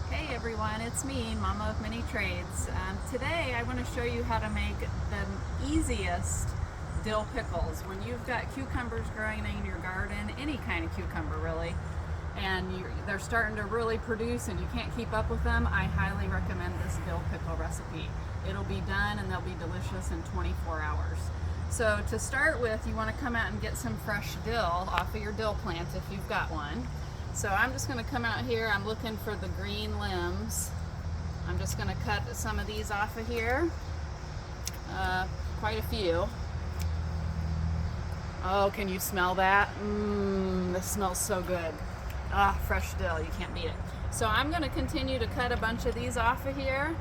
Hey everyone, it's me, Mama of Many Trades. Today I want to show you how to make the easiest dill pickles. When you've got cucumbers growing in your garden, any kind of cucumber really, and they're starting to really produce and you can't keep up with them, I highly recommend this dill pickle recipe. It'll be done and they'll be delicious in 24 hours. So to start with, you want to come out and get some fresh dill off of your dill plant if you've got one. So I'm just going to come out here, I'm looking for the green limbs. I'm just going to cut some of these off of here, quite a few. Oh, can you smell that? This smells so good. Ah, fresh dill, you can't beat it. So I'm going to continue to cut a bunch of these off of here,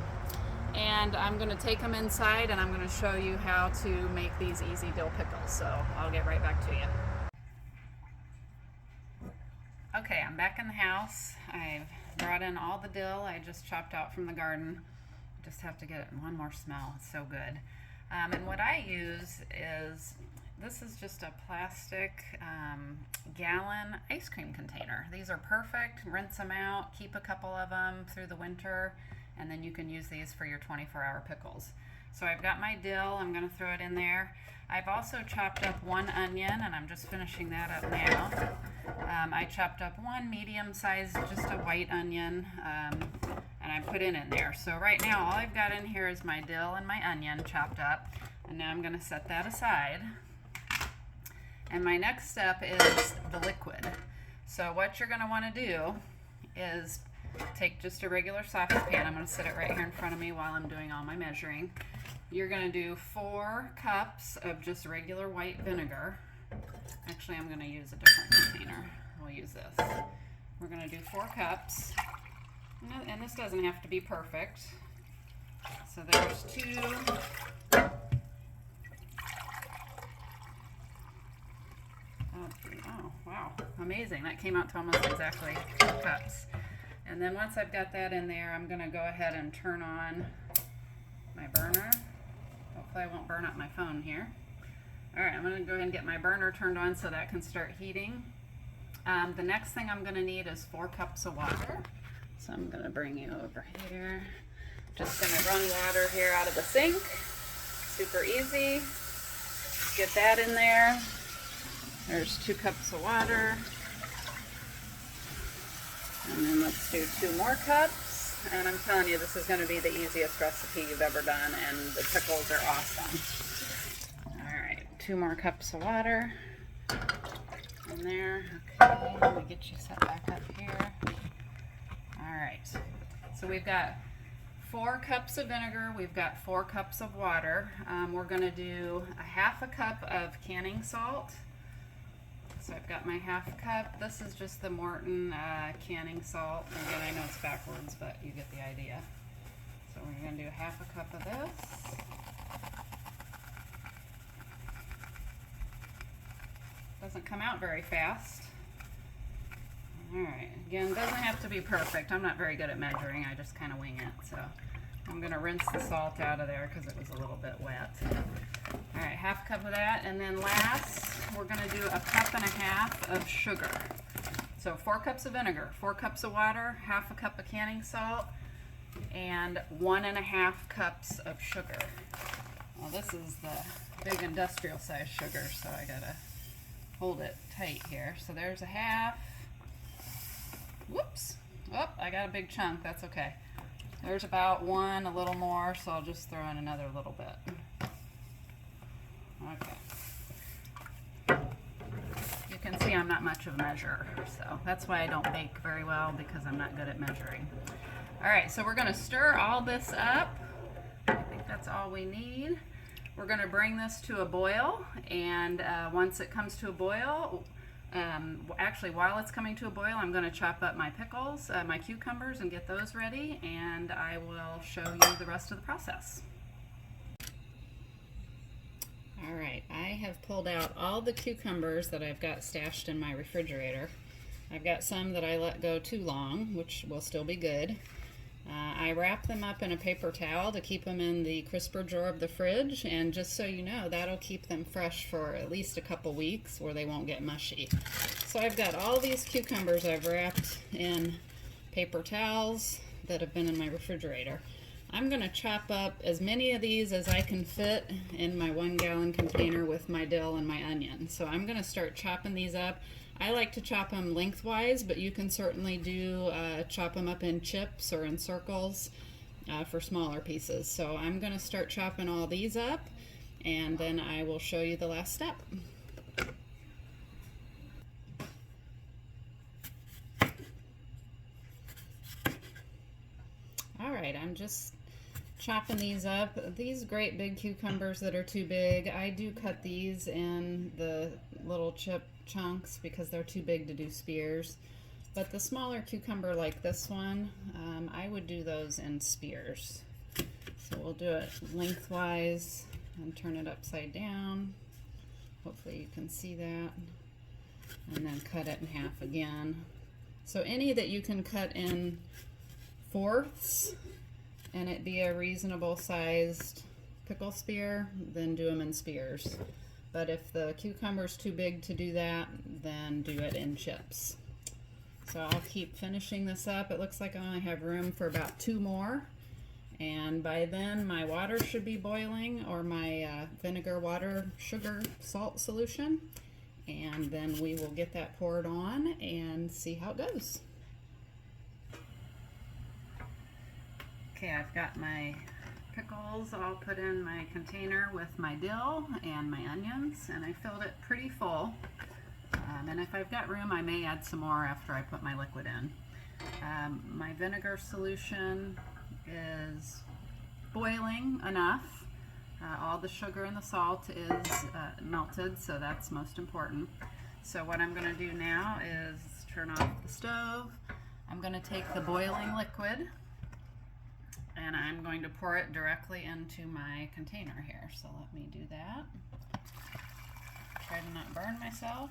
and I'm going to take them inside and I'm going to show you how to make these easy dill pickles. So I'll get right back to you. Okay, I'm back in the house. I've brought in all the dill I just chopped out from the garden. Just have to get it in one more smell. It's so good. And what I use is, this is just a plastic gallon ice cream container. These are perfect. Rinse them out, keep a couple of them through the winter, and then you can use these for your 24-hour pickles. So I've got my dill, I'm going to throw it in there. I've also chopped up one onion, and I'm just finishing that up now. I chopped up one medium-sized, just a white onion, and I put it in there. So right now all I've got in here is my dill and my onion chopped up, and now I'm going to set that aside. And my next step is the liquid. So what you're going to want to do is take just a regular saucepan. I'm going to set it right here in front of me while I'm doing all my measuring. You're going to do 4 cups of just regular white vinegar. Actually, I'm going to use a different container. We'll use this. We're going to do 4 cups. And this doesn't have to be perfect. So there's 2. Oh, wow. Amazing. That came out to almost exactly 2 cups. And then once I've got that in there, I'm going to go ahead and turn on my burner. Hopefully I won't burn up my phone here. Alright, I'm going to go ahead and get my burner turned on so that can start heating. The next thing I'm going to need is 4 cups of water. So I'm going to bring you over here. Just going to run water here out of the sink. Super easy. Get that in there. There's 2 cups of water. And then let's do 2 more cups. And I'm telling you, this is going to be the easiest recipe you've ever done, and the pickles are awesome. Alright, 2 more cups of water in there. Okay, let me get you set back up here. Alright, so we've got 4 cups of vinegar, we've got 4 cups of water. We're going to do a 1/2 cup of canning salt. So I've got my 1/2 cup. This is just the Morton canning salt. Again, I know it's backwards, but you get the idea. So we're going to do 1/2 cup of this. Doesn't come out very fast. Alright, again, doesn't have to be perfect. I'm not very good at measuring. I just kind of wing it. So I'm going to rinse the salt out of there because it was a little bit wet. Alright, 1/2 cup of that, and then last we're going to do 1.5 cups of sugar. So 4 cups of vinegar, 4 cups of water, 1/2 cup of canning salt, and 1.5 cups of sugar. Well, this is the big industrial size sugar, so I gotta hold it tight here. So there's a 1/2. Whoops! Oh, I got a big chunk, that's okay. There's about 1, a little more, so I'll just throw in another little bit. Okay. You can see I'm not much of a measurer, so that's why I don't bake very well, because I'm not good at measuring. Alright, so we're going to stir all this up. I think that's all we need. We're going to bring this to a boil, and once it comes to a boil, actually while it's coming to a boil, I'm going to chop up my pickles, my cucumbers, and get those ready, and I will show you the rest of the process. Alright, I have pulled out all the cucumbers that I've got stashed in my refrigerator. I've got some that I let go too long, which will still be good. I wrap them up in a paper towel to keep them in the crisper drawer of the fridge, and just so you know, that'll keep them fresh for at least a couple weeks where they won't get mushy. So I've got all these cucumbers I've wrapped in paper towels. that have been in my refrigerator. I'm going to chop up as many of these as I can fit in my 1-gallon container with my dill and my onion. So I'm going to start chopping these up. I like to chop them lengthwise, but you can certainly do chop them up in chips or in circles for smaller pieces. So I'm going to start chopping all these up, and then I will show you the last step. Alright, I'm just chopping these up. These great big cucumbers that are too big, I do cut these in the little chip chunks because they're too big to do spears. But the smaller cucumber like this one, I would do those in spears. So we'll do it lengthwise and turn it upside down. Hopefully you can see that. And then cut it in half again. So any that you can cut in fourths and it be a reasonable sized pickle spear, then do them in spears. But if the cucumber's too big to do that, then do it in chips. So I'll keep finishing this up. It looks like I only have room for about 2 more. And by then my water should be boiling, or my vinegar, water, sugar, salt solution. And then we will get that poured on and see how it goes. Okay, I've got my pickles all put in my container with my dill and my onions, and I filled it pretty full. And if I've got room, I may add some more after I put my liquid in. My vinegar solution is boiling enough. All the sugar and the salt is melted, so that's most important. So what I'm going to do now is turn off the stove. I'm going to take the boiling liquid and I'm going to pour it directly into my container here. So let me do that. Try to not burn myself.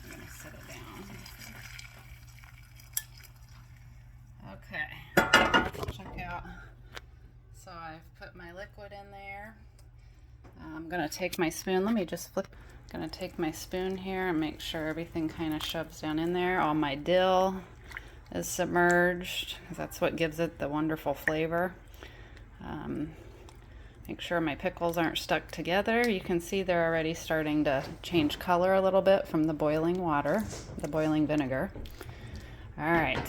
I'm going to set it down. Okay, check out. So I've put my liquid in there. I'm going to take my spoon. Let me just flip. I'm going to take my spoon here and make sure everything kind of shoves down in there. All my dill is submerged, because that's what gives it the wonderful flavor. Make sure my pickles aren't stuck together. You can see they're already starting to change color a little bit from the boiling water, the boiling vinegar. All right.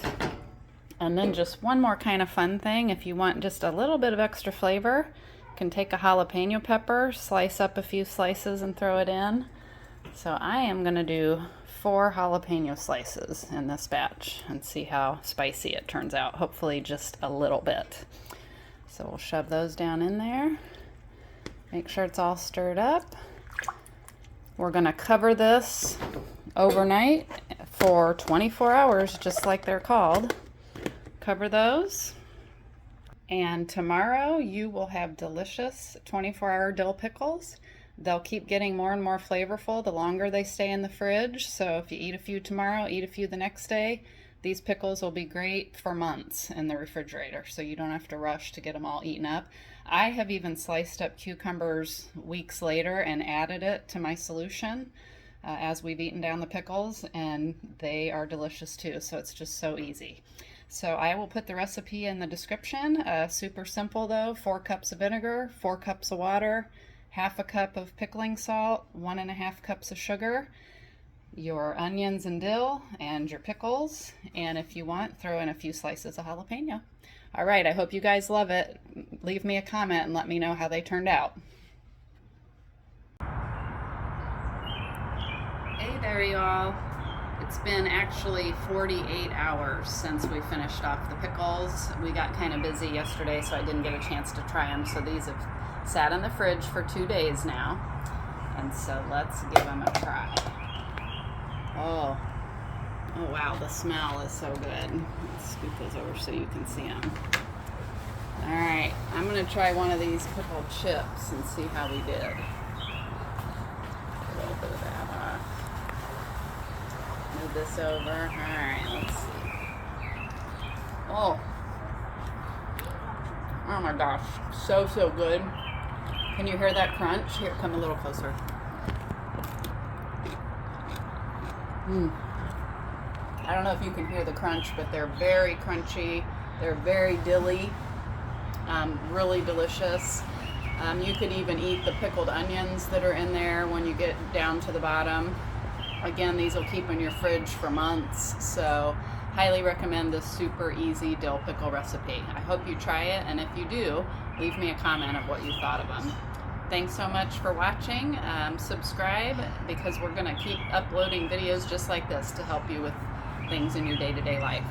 And then just one more kind of fun thing, if you want just a little bit of extra flavor, you can take a jalapeno pepper, slice up a few slices and throw it in. So I am going to do 4 jalapeno slices in this batch and see how spicy it turns out. Hopefully just a little bit. So we'll shove those down in there. Make sure it's all stirred up. We're going to cover this overnight for 24 hours, just like they're called. Cover those. And tomorrow you will have delicious 24-hour dill pickles. They'll keep getting more and more flavorful the longer they stay in the fridge. So if you eat a few tomorrow, eat a few the next day, these pickles will be great for months in the refrigerator, so you don't have to rush to get them all eaten up. I have even sliced up cucumbers weeks later and added it to my solution as we've eaten down the pickles, and they are delicious too, so it's just so easy. So I will put the recipe in the description. Super simple though. 4 cups of vinegar, 4 cups of water, half a cup of pickling salt, 1.5 cups of sugar, your onions and dill, and your pickles, and if you want, throw in a few slices of jalapeno. All right, I hope you guys love it. Leave me a comment and let me know how they turned out. Hey there, y'all. It's been actually 48 hours since we finished off the pickles. We got kind of busy yesterday, so I didn't get a chance to try them, so these have sat in the fridge for 2 days now, and so let's give them a try. Oh wow, the smell is so good. Let's scoop those over so you can see them. All right, I'm gonna try one of these pickled chips and see how we did. A little bit of that off. Move this over. All right, let's see. Oh my gosh, so good. Can you hear that crunch? Here, come a little closer. I don't know if you can hear the crunch, but they're very crunchy. They're very dilly, really delicious. You could even eat the pickled onions that are in there when you get down to the bottom. Again, these will keep in your fridge for months, so highly recommend this super easy dill pickle recipe. I hope you try it, and if you do, leave me a comment of what you thought of them. Thanks so much for watching. Subscribe, because we're going to keep uploading videos just like this to help you with things in your day-to-day life.